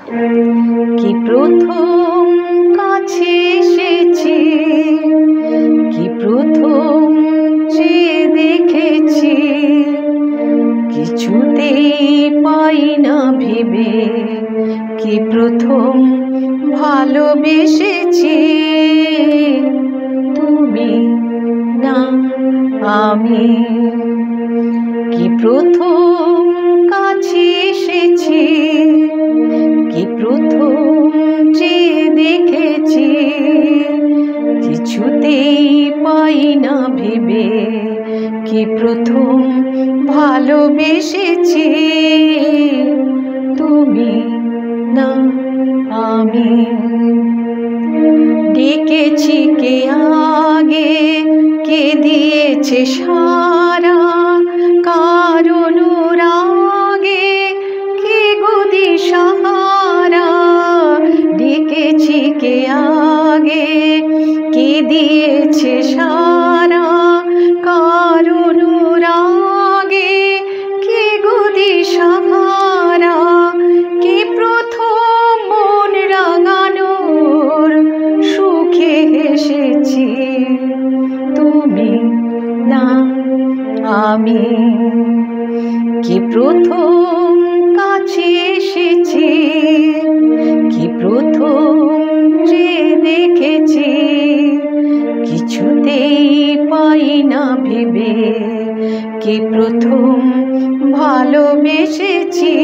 কি প্রথম কাছে এসেছি, কি প্রথম চেয়ে দেখেছি, কিছুতেই পাই না ভেবে, কি প্রথম ভালোবেসেছি। তুমি না আমি, কি প্রথম কাছে এসেছি, কি প্রথম চেয়ে দেখেছি, কিছুতেই পাই না ভেবে, কি প্রথম ভালোবেসেছি। তুমি না আমি, ডেকেছি কে আগে, কে দিয়েছে সারা, কার অনুরাগে কে গো দিশাহারা। ডেকেছি কে আগে, কে দিয়েছে সারা, কার অনুরাগে কে গো দিশাহারা। কে প্রথম মন রাঙানোর সুখে হেসেছি, তুমি না আমি। কি প্রথম কাছে এসেছি, কি প্রথম চেয়ে দেখেছি, কিছুতেই পাই না ভেবে, কি প্রথম ভালোবেসেছি।